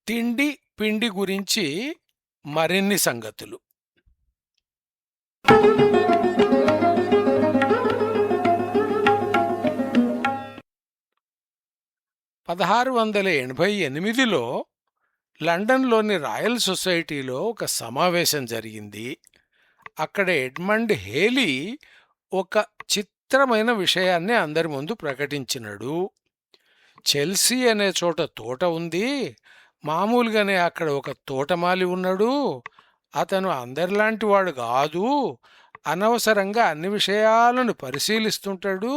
తిండి, పిండి గురించి మరిన్ని సంగతులు. 1688లో లండన్‌లోని రాయల్ సొసైటీలో ఒక సమావేశం జరిగింది. అక్కడ ఎడ్మండ్ హేలీ ఒక చిత్రమైన విషయాన్ని అందరి ముందు ప్రకటించినడు. చెల్సీ అనే చోట తోట ఉంది. మామూలుగానే అక్కడ ఒక తోటమాలి ఉన్నాడు. అతను అందరిలాంటి వాడు కాదు. అనవసరంగా అన్ని విషయాలను పరిశీలిస్తుంటాడు.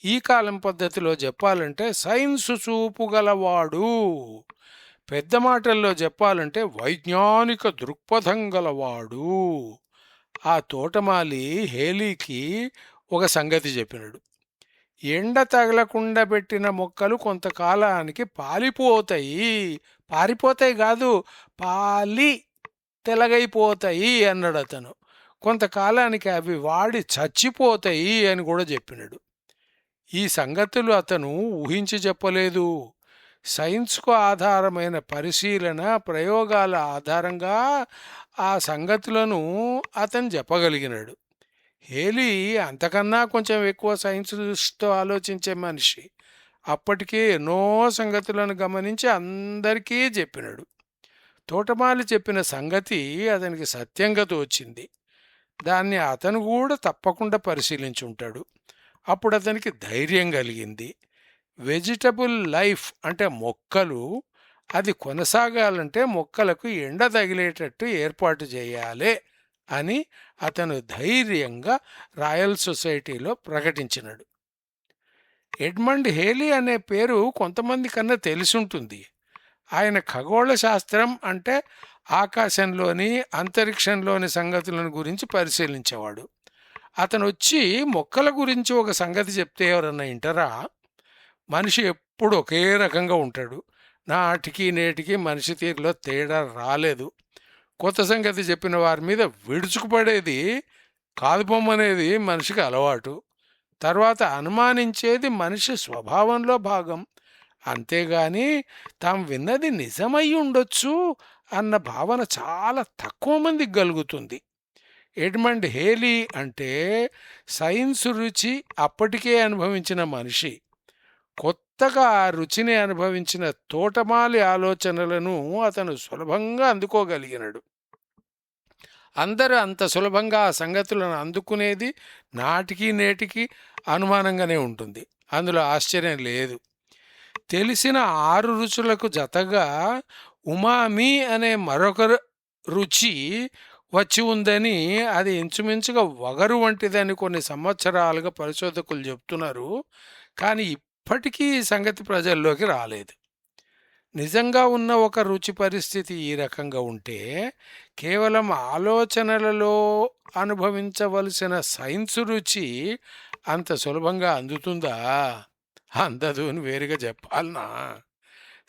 ఈ కాలం పద్ధతిలో చెప్పాలంటే సైన్సు చూపు గలవాడు. పెద్ద మాటల్లో చెప్పాలంటే వైజ్ఞానిక దృక్పథం గలవాడు. ఆ తోటమాలి హేలీకి ఒక సంగతి చెప్పినాడు. ఎండ తగలకుండా పెట్టిన మొక్కలు కొంతకాలానికి పాలిపోతాయి. పారిపోతాయి కాదు, పాలి తెలగైపోతాయి అన్నాడు అతను. కొంతకాలానికి అవి వాడి చచ్చిపోతాయి అని కూడా చెప్పినాడు. ఈ సంగతులు అతను ఊహించి చెప్పలేదు. సైన్స్కు ఆధారమైన పరిశీలన ప్రయోగాల ఆధారంగా ఆ సంగతులను అతను చెప్పగలిగినాడు. హేలీ అంతకన్నా కొంచెం ఎక్కువ సైన్స్ దృష్టితో ఆలోచించే మనిషి. అప్పటికే ఎన్నో సంగతులను గమనించి అందరికీ చెప్పినాడు. తోటమాలి చెప్పిన సంగతి అతనికి సత్యంగా తోచింది. దాన్ని అతను కూడా తప్పకుండా పరిశీలించుంటాడు. అప్పుడు అతనికి ధైర్యం కలిగింది. వెజిటబుల్ లైఫ్ అంటే మొక్కలు, అది కొనసాగాలంటే మొక్కలకు ఎండ తగిలేటట్టు ఏర్పాటు చేయాలి అని అతను ధైర్యంగా రాయల్ సొసైటీలో ప్రకటించినాడు. ఎడ్మండ్ హేలీ అనే పేరు కొంతమంది కన్నా తెలిసుంటుంది. ఆయన ఖగోళ శాస్త్రం అంటే ఆకాశంలోని అంతరిక్షంలోని సంగతులను గురించి పరిశీలించేవాడు. అతను వచ్చి మొక్కల గురించి ఒక సంగతి చెప్తే ఎవరన్నా వింటారా? మనిషి ఎప్పుడు ఒకే రకంగా ఉంటాడు. నాటికి నేటికి మనిషి తీరులో తేడా రాలేదు. కొత్త సంగతి చెప్పిన వారి మీద విడుచుకుపడేది, కాదుపొమ్మనేది మనిషికి అలవాటు. తర్వాత అనుమానించేది మనిషి స్వభావంలో భాగం. అంతేగాని తాము విన్నది నిజమై ఉండొచ్చు అన్న భావన చాలా తక్కువ మందికి కలుగుతుంది. ఎడ్మండ్ హేలీ అంటే సైన్స్ రుచి అప్పటికే అనుభవించిన మనిషి. కొత్తగా ఆ రుచిని అనుభవించిన తోటమాలి ఆలోచనలను అతను సులభంగా అందుకోగలిగినాడు. అందరూ అంత సులభంగా ఆ సంగతులను అందుకునేది నాటికి నేటికి అనుమానంగానే ఉంటుంది. అందులో ఆశ్చర్యం లేదు. తెలిసిన 6 రుచులకు జతగా ఉమామి అనే మరొక రుచి వచ్చి ఉందని, అది ఇంచుమించుగా వగరు వంటిదని కొన్ని సంవత్సరాలుగా పరిశోధకులు చెప్తున్నారు. కానీ ఇప్పటికీ ఈ సంగతి ప్రజల్లోకి రాలేదు. నిజంగా ఉన్న ఒక రుచి పరిస్థితి ఈ రకంగా ఉంటే కేవలం ఆలోచనలలో అనుభవించవలసిన సైన్స్ రుచి అంత సులభంగా అందుతుందా? అందదు అని వేరుగా చెప్పాలనా?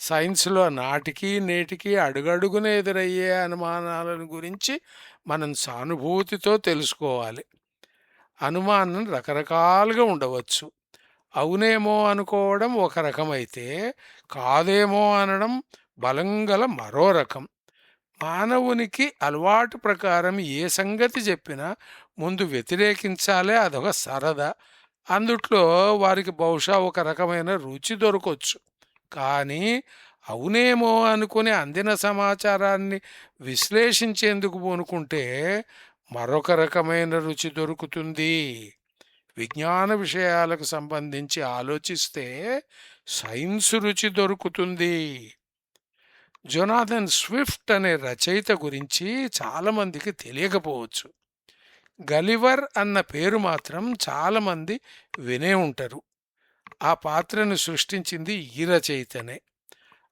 సైన్స్లో నాటికి నేటికి అడుగడుగున ఎదురయ్యే అనుమానాలను గురించి మనం సానుభూతితో తెలుసుకోవాలి. అనుమానం రకరకాలుగా ఉండవచ్చు. అవునేమో అనుకోవడం ఒక రకమైతే, కాదేమో అనడం బలంగల మరో రకం. మానవునికి అలవాటు ప్రకారం ఏ సంగతి చెప్పినా ముందు వ్యతిరేకించాలే, అదొక సరదా. అందుట్లో వారికి బహుశా ఒక రకమైన రుచి దొరకొచ్చు. కానీ అవునేమో అనుకుని అందిన సమాచారాన్ని విశ్లేషించేందుకు పూనుకుంటే మరొక రకమైన రుచి దొరుకుతుంది. విజ్ఞాన విషయాలకు సంబంధించి ఆలోచిస్తే సైన్స్ రుచి దొరుకుతుంది. జొనాథన్ స్విఫ్ట్ అనే రచయిత గురించి చాలామందికి తెలియకపోవచ్చు. గలివర్ అన్న పేరు మాత్రం చాలామంది వినే ఉంటారు. ఆ పాత్రను సృష్టించింది ఈ రచయితనే.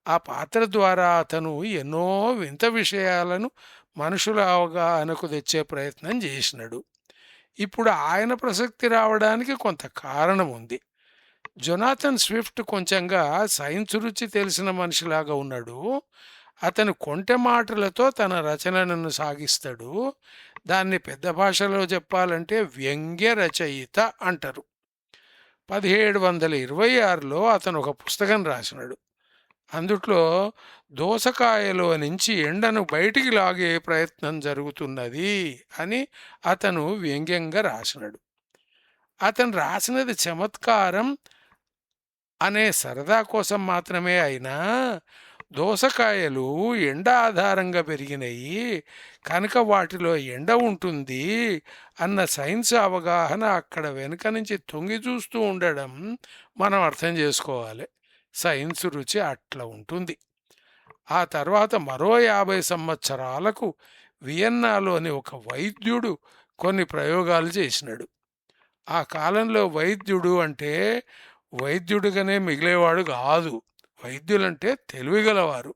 ఆ పాత్ర ద్వారా అతను ఎన్నో వింత విషయాలను మనుషుల అవగాహనకు తెచ్చే ప్రయత్నం చేసినాడు. ఇప్పుడు ఆయన ప్రసక్తి రావడానికి కొంత కారణం ఉంది. జొనాథన్ స్విఫ్ట్ కొంచెంగా సైన్స్ రుచి తెలిసిన మనిషిలాగా ఉన్నాడు. అతను కొంటె మాటలతో తన రచనలను సాగిస్తాడు. దాన్ని పెద్ద భాషలో చెప్పాలంటే వ్యంగ్య రచయిత అంటారు. 1726లో అతను ఒక పుస్తకం రాసినాడు. అందుట్లో దోసకాయలో నుంచి ఎండను బయటికి లాగే ప్రయత్నం జరుగుతున్నది అని అతను వ్యంగ్యంగా రాసినాడు. అతను రాసినది చమత్కారం అనే సరదా కోసం మాత్రమే అయినా దోసకాయలు ఎండ ఆధారంగా పెరిగినయి కనుక వాటిలో ఎండ ఉంటుంది అన్న సైన్స్ అవగాహన అక్కడ వెనుక నుంచి తొంగి చూస్తూ ఉండడం మనం అర్థం చేసుకోవాలి. సైన్స్ రుచి అట్లా ఉంటుంది. ఆ తర్వాత మరో 50 సంవత్సరాలకు వియన్నాలోని ఒక వైద్యుడు కొన్ని ప్రయోగాలు చేసినాడు. ఆ కాలంలో వైద్యుడు అంటే వైద్యుడిగానే మిగిలేవాడు కాదు. వైద్యులంటే తెలివిగలవారు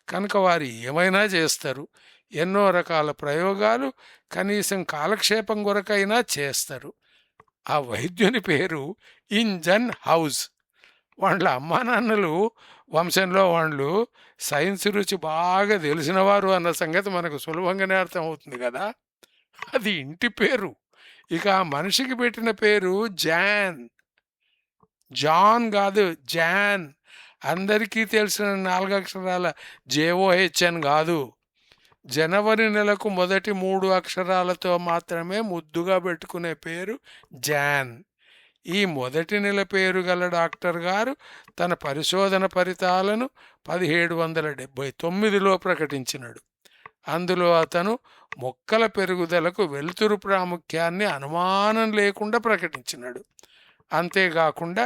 కనుక వారు ఏమైనా చేస్తారు. ఎన్నో రకాల ప్రయోగాలు కనీసం కాలక్షేపం కొరకైనా చేస్తారు. ఆ వైద్యుని పేరు ఇంజన్ హౌస్. వాళ్ళ అమ్మా నాన్నలు వంశంలో వాళ్ళు సైన్స్ రుచి బాగా తెలిసినవారు అన్న సంగతి మనకు సులభంగానే అర్థమవుతుంది కదా. అది ఇంటి పేరు. ఇక ఆ మనిషికి పెట్టిన పేరు జాన్. జాన్ కాదు, జాన్. అందరికీ తెలిసిన 4 అక్షరాల జేఓహెచ్ఎన్ కాదు. జనవరి నెలకు మొదటి 3 అక్షరాలతో మాత్రమే ముద్దుగా పెట్టుకునే పేరు జాన్. ఈ మొదటి నెల పేరు గల డాక్టర్ గారు తన పరిశోధన ఫలితాలను 1779లో ప్రకటించినాడు. అందులో అతను మొక్కల పెరుగుదలకు వెలుతురు ప్రాముఖ్యాన్ని అనుమానం లేకుండా ప్రకటించినాడు. అంతేకాకుండా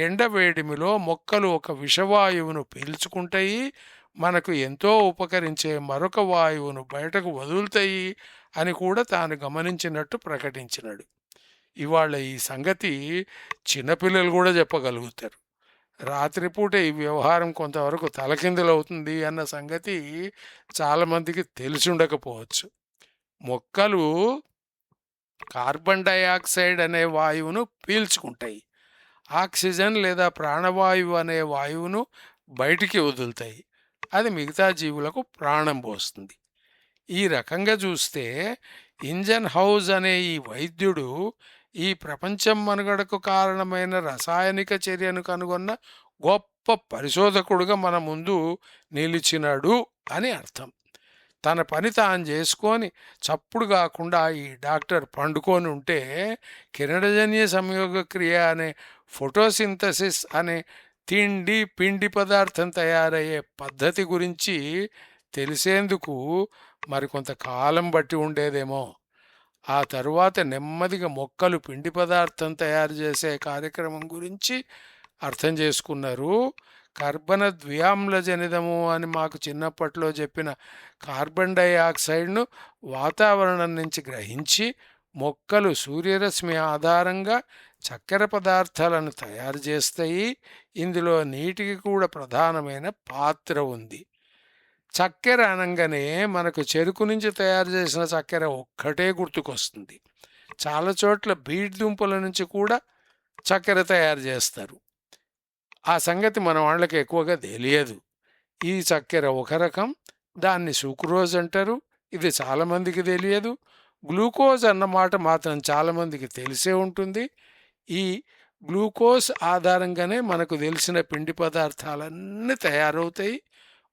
ఎండవేడిమిలో మొక్కలు ఒక విషవాయువును పీల్చుకుంటాయి, మనకు ఎంతో ఉపకరించే మరొక వాయువును బయటకు వదులుతాయి అని కూడా తాను గమనించినట్టు ప్రకటించినాడు. ఇవాళ ఈ సంగతి చిన్నపిల్లలు కూడా చెప్పగలుగుతారు. రాత్రిపూట ఈ వ్యవహారం కొంతవరకు తలకిందులవుతుంది అన్న సంగతి చాలామందికి తెలిసి ఉండకపోవచ్చు. మొక్కలు కార్బన్ డయాక్సైడ్ అనే వాయువును పీల్చుకుంటాయి, ఆక్సిజన్ లేదా ప్రాణవాయువు అనే వాయువును బయటికి వదులుతాయి. అది మిగతా జీవులకు ప్రాణం పోస్తుంది. ఈ రకంగా చూస్తే ఇంజన్ హౌస్ అనే ఈ వైద్యుడు ఈ ప్రపంచం మనుగడకు కారణమైన రసాయనిక చర్యను కనుగొన్న గొప్ప పరిశోధకుడుగా మన ముందు నిలిచినాడు అని అర్థం. తన పని తాను చేసుకొని చప్పుడు కాకుండా ఈ డాక్టర్ పండుకొని ఉంటే కిరణజన్య సంయోగక్రియ అనే ఫోటోసింథసిస్ అనే తిండి పిండి పదార్థం తయారయ్యే పద్ధతి గురించి తెలిసేందుకు మరికొంత కాలం బట్టి ఉండేదేమో. ఆ తరువాత నెమ్మదిగా మొక్కలు పిండి పదార్థం తయారు చేసే కార్యక్రమం గురించి అర్థం చేసుకున్నారు. కర్బన ద్విఆమ్లజనితము అని మాకు చిన్నప్పట్లో చెప్పిన కార్బన్ డైఆక్సైడ్ను వాతావరణం నుంచి గ్రహించి మొక్కలు సూర్యరశ్మి ఆధారంగా చక్కెర పదార్థాలను తయారు చేస్తాయి. ఇందులో నీటికి కూడా ప్రధానమైన పాత్ర ఉంది. చక్కెర అనగానే మనకు చెరుకు నుంచి తయారు చేసిన చక్కెర ఒక్కటే గుర్తుకొస్తుంది. చాలా చోట్ల బీట్ దుంపల నుంచి కూడా చక్కెర తయారు చేస్తారు. ఆ సంగతి మన వాళ్ళకి ఎక్కువగా తెలియదు. ఈ చక్కెర ఒక రకం, దాన్ని సుక్రోజ్ అంటారు. ఇది చాలామందికి తెలియదు. గ్లూకోజ్ అన్నమాట మాత్రం చాలామందికి తెలిసే ఉంటుంది. ఈ గ్లూకోజ్ ఆధారంగానే మనకు తెలిసిన పిండి పదార్థాలన్నీ తయారవుతాయి.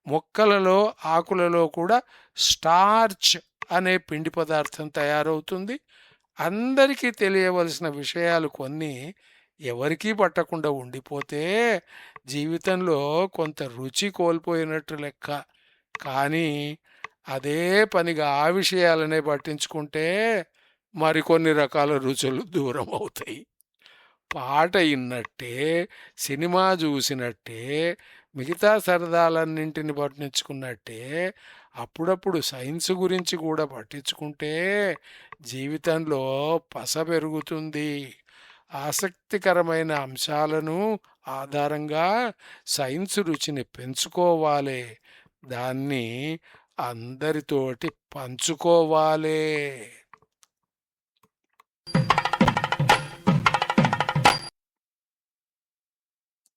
మొక్కలలో ఆకులలో కూడా స్టార్చ్ అనే పిండి పదార్థం తయారవుతుంది. అందరికీ తెలియవలసిన విషయాలు కొన్ని ఎవరికీ పట్టకుండా ఉండిపోతే జీవితంలో కొంత రుచి కోల్పోయినట్టు లెక్క. కానీ అదే పనిగా ఆ విషయాలనే పట్టించుకుంటే మరికొన్ని రకాల రుచులు దూరం అవుతాయి. పాట విన్నట్టే, సినిమా చూసినట్టే, మిగతా సరదాలన్నింటిని పట్టించుకున్నట్టే అప్పుడప్పుడు సైన్స్ గురించి కూడా పట్టించుకుంటే జీవితంలో పస పెరుగుతుంది. ఆసక్తికరమైన అంశాలను ఆధారంగా సైన్స్ రుచిని పెంచుకోవాలి, దాన్ని అందరితోటి పంచుకోవాలి.